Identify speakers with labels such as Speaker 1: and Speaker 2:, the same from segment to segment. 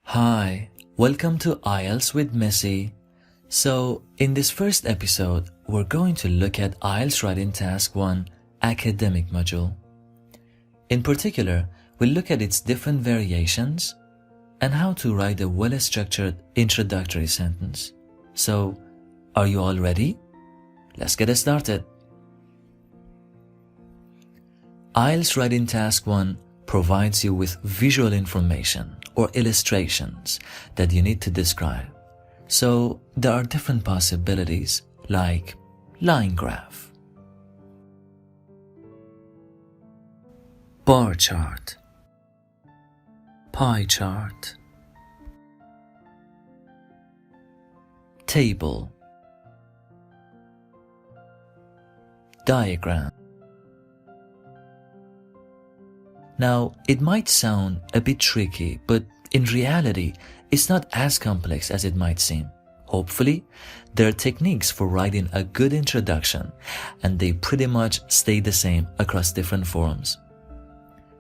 Speaker 1: Hi, welcome to IELTS with Messi. So, in this first episode, we're going to look at IELTS Writing Task 1 academic module. In particular, we'll look at its different variations and how to write a well-structured introductory sentence. So, are you all ready? Let's get started. IELTS Writing Task 1 provides you with visual information or illustrations that you need to describe. So there are different possibilities like line graph, bar chart, pie chart, table, diagram. Now, it might sound a bit tricky, but in reality, it's not as complex as it might seem. Hopefully, there are techniques for writing a good introduction, and they pretty much stay the same across different forms.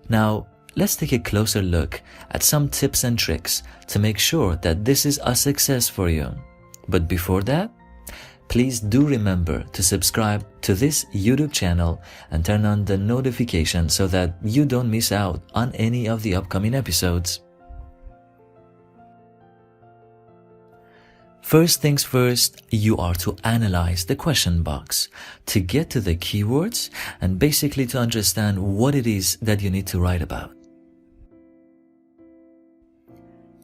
Speaker 1: Now, let's take a closer look at some tips and tricks to make sure that this is a success for you. But before that, please do remember to subscribe to this YouTube channel and turn on the notification so that you don't miss out on any of the upcoming episodes. First things first, you are to analyze the question box to get to the keywords and basically to understand what it is that you need to write about.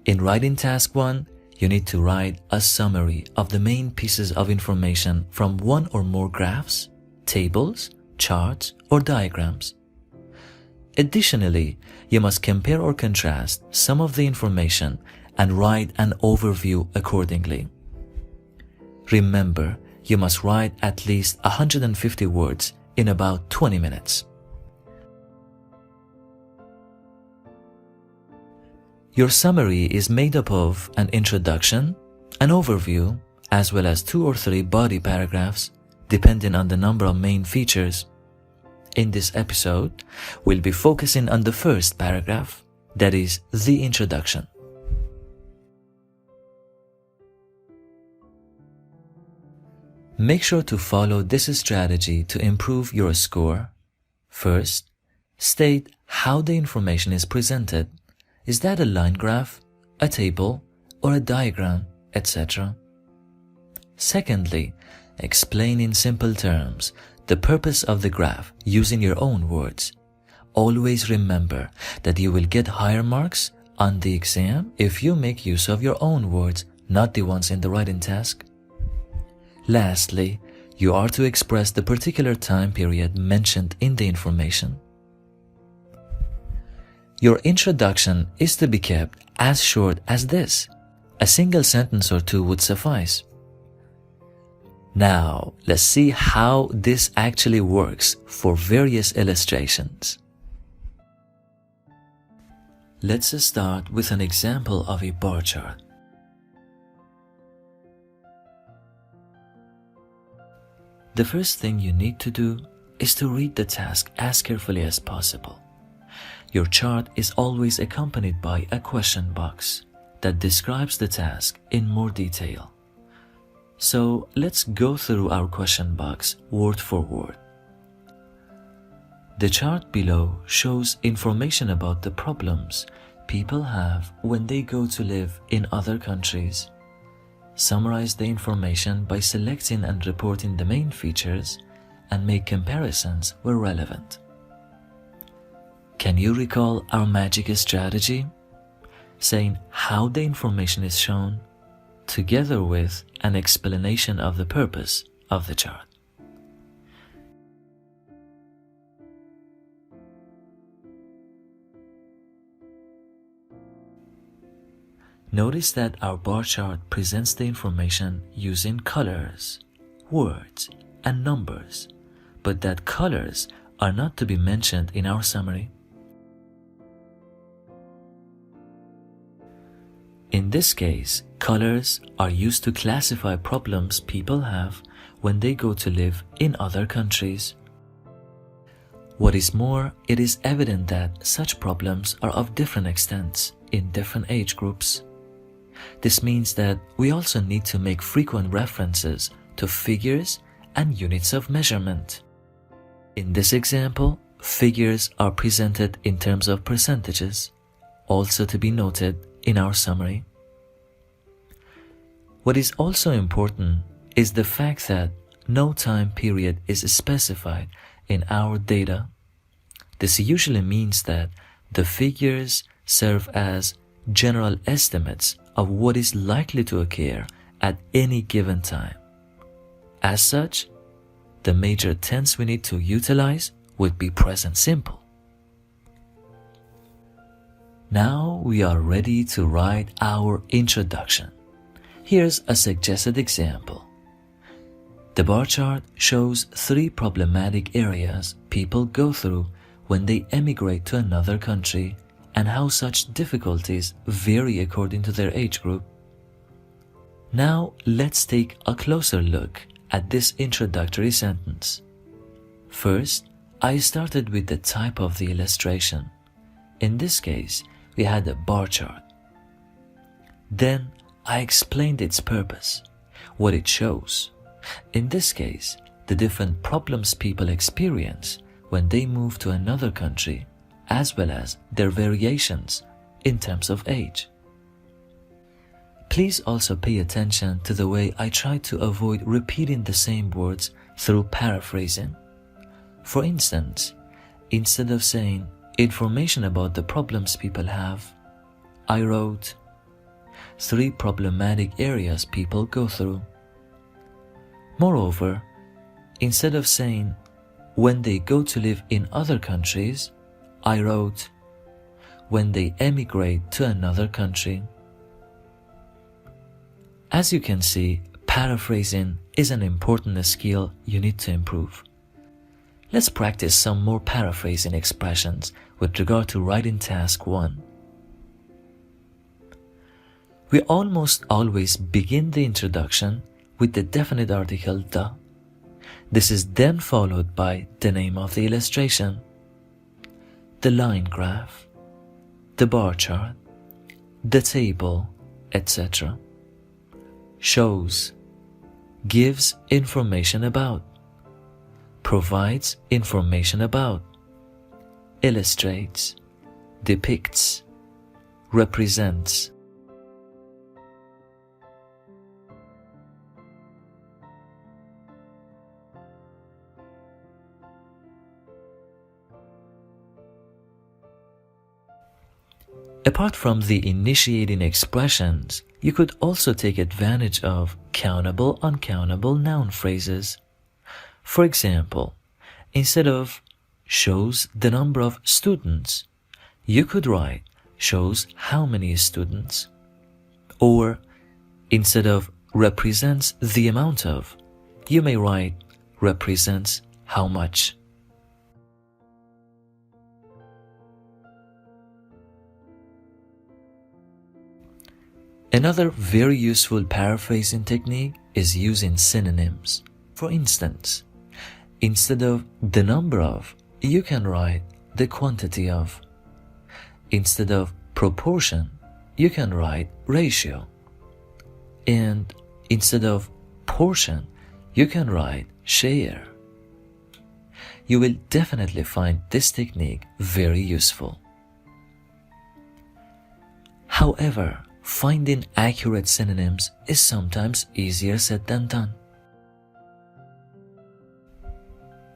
Speaker 1: In Writing Task 1, you need to write a summary of the main pieces of information from one or more graphs, tables, charts, or diagrams. Additionally, you must compare or contrast some of the information and write an overview accordingly. Remember, you must write at least 150 words in about 20 minutes. Your summary is made up of an introduction, an overview, as well as 2 or 3 body paragraphs, depending on the number of main features. In this episode, we'll be focusing on the first paragraph, that is, the introduction. Make sure to follow this strategy to improve your score. First, state how the information is presented. Is that a line graph, a table, or a diagram, etc.? Secondly, explain in simple terms the purpose of the graph using your own words. Always remember that you will get higher marks on the exam if you make use of your own words, not the ones in the writing task. Lastly, you are to express the particular time period mentioned in the information. Your introduction is to be kept as short as this. A single sentence or 2 would suffice. Now, let's see how this actually works for various illustrations. Let's start with an example of a bar chart. The first thing you need to do is to read the task as carefully as possible. Your chart is always accompanied by a question box that describes the task in more detail. So let's go through our question box word for word. The chart below shows information about the problems people have when they go to live in other countries. Summarize the information by selecting and reporting the main features and make comparisons where relevant. Can you recall our magic strategy? Saying how the information is shown, together with an explanation of the purpose of the chart. Notice that our bar chart presents the information using colors, words, and numbers, but that colors are not to be mentioned in our summary. In this case, colors are used to classify problems people have when they go to live in other countries. What is more, it is evident that such problems are of different extents in different age groups. This means that we also need to make frequent references to figures and units of measurement. In this example, figures are presented in terms of percentages, also to be noted in our summary. What is also important is the fact that no time period is specified in our data. This usually means that the figures serve as general estimates of what is likely to occur at any given time. As such, the major tense we need to utilize would be present simple. Now we are ready to write our introduction. Here's a suggested example. The bar chart shows 3 problematic areas people go through when they emigrate to another country and how such difficulties vary according to their age group. Now let's take a closer look at this introductory sentence. First, I started with the type of the illustration. In this case, we had a bar chart. Then I explained its purpose, what it shows. In this case, the different problems people experience when they move to another country, as well as their variations in terms of age. Please also pay attention to the way I try to avoid repeating the same words through paraphrasing. For instance, instead of saying information about the problems people have, I wrote 3 problematic areas people go through. Moreover, instead of saying when they go to live in other countries, I wrote when they emigrate to another country. As you can see, paraphrasing is an important skill you need to improve. Let's practice some more paraphrasing expressions with regard to writing task 1. We almost always begin the introduction with the definite article the. This is then followed by the name of the illustration, the line graph, the bar chart, the table, etc. Shows, gives information about, provides information about, illustrates, depicts, represents. Apart from the initiating expressions, you could also take advantage of countable, uncountable noun phrases. For example, instead of shows the number of students, you could write shows how many students. Or instead of represents the amount of, you may write represents how much. Another very useful paraphrasing technique is using synonyms. For instance, instead of the number of, you can write the quantity of. Instead of proportion, you can write ratio. And instead of portion, you can write share. You will definitely find this technique very useful. However, finding accurate synonyms is sometimes easier said than done.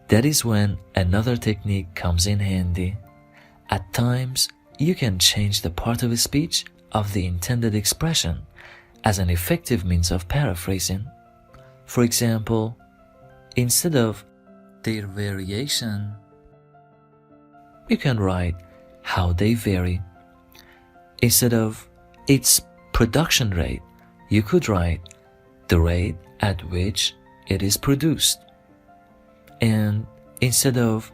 Speaker 1: That is when another technique comes in handy. At times, you can change the part of a speech of the intended expression as an effective means of paraphrasing. For example, instead of their variation, you can write how they vary. Instead of its production rate, you could write the rate at which it is produced. And instead of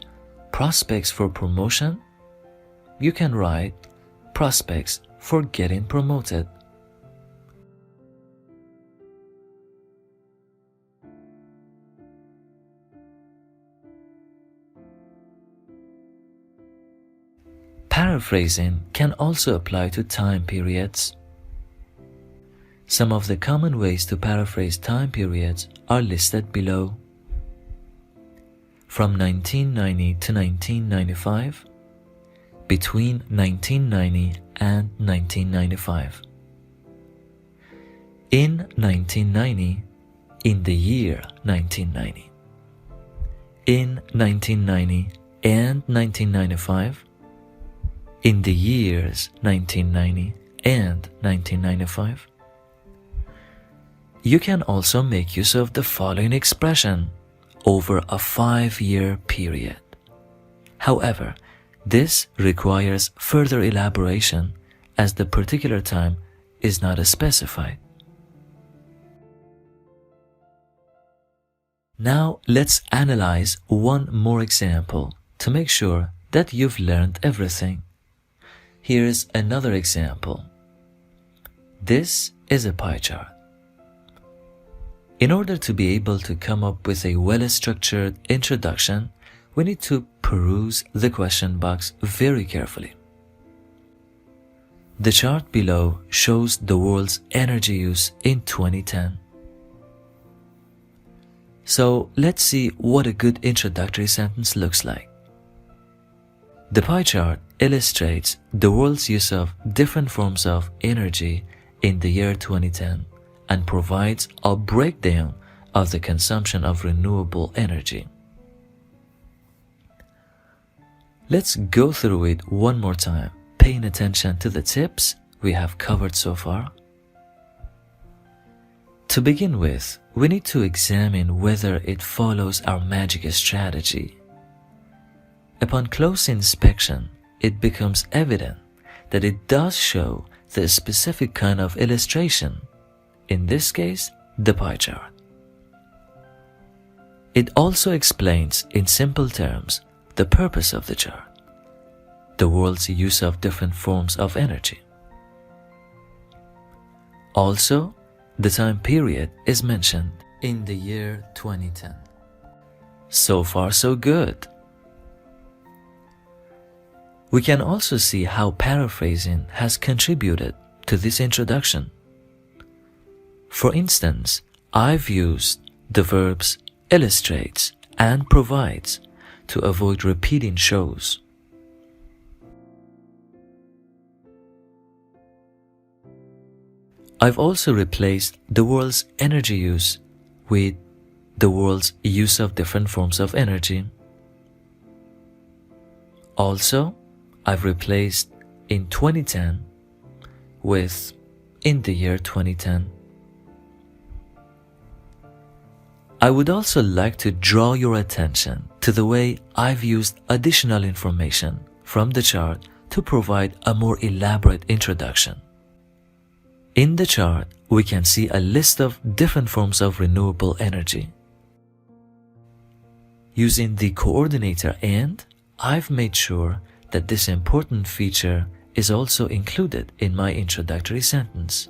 Speaker 1: prospects for promotion, you can write prospects for getting promoted. Paraphrasing can also apply to time periods. Some of the common ways to paraphrase time periods are listed below. From 1990 to 1995, between 1990 and 1995. In 1990, in the year 1990. In 1990 and 1995, in the years 1990 and 1995. You can also make use of the following expression, over a 5-year period. However, this requires further elaboration as the particular time is not specified. Now let's analyze one more example to make sure that you've learned everything. Here's another example. This is a pie chart. In order to be able to come up with a well-structured introduction, we need to peruse the question box very carefully. The chart below shows the world's energy use in 2010. So let's see what a good introductory sentence looks like. The pie chart illustrates the world's use of different forms of energy in the year 2010 and provides a breakdown of the consumption of renewable energy. Let's go through it one more time, paying attention to the tips we have covered so far. To begin with, we need to examine whether it follows our magic strategy. Upon close inspection, it becomes evident that it does show the specific kind of illustration, in this case, the pie chart. It also explains in simple terms the purpose of the chart, the world's use of different forms of energy. Also, the time period is mentioned in the year 2010. So far so good. We can also see how paraphrasing has contributed to this introduction. For instance, I've used the verbs illustrates and provides to avoid repeating shows. I've also replaced the world's energy use with the world's use of different forms of energy. Also, I've replaced in 2010 with in the year 2010. I would also like to draw your attention to the way I've used additional information from the chart to provide a more elaborate introduction. In the chart, we can see a list of different forms of renewable energy. Using the coordinator and, I've made sure that this important feature is also included in my introductory sentence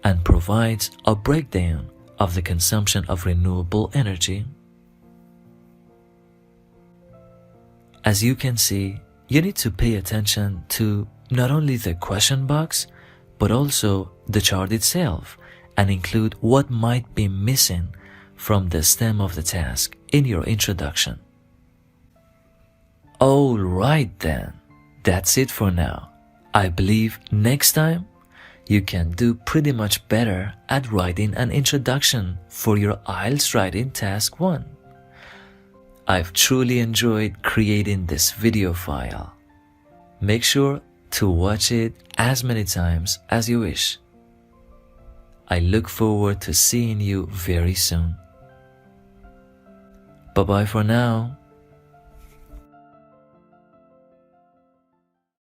Speaker 1: and provides a breakdown of the consumption of renewable energy. As you can see, you need to pay attention to not only the question box, but also the chart itself and include what might be missing from the stem of the task in your introduction. Alright then, that's it for now. I believe next time you can do pretty much better at writing an introduction for your IELTS Writing Task 1. I've truly enjoyed creating this video file. Make sure to watch it as many times as you wish. I look forward to seeing you very soon. Bye bye for now.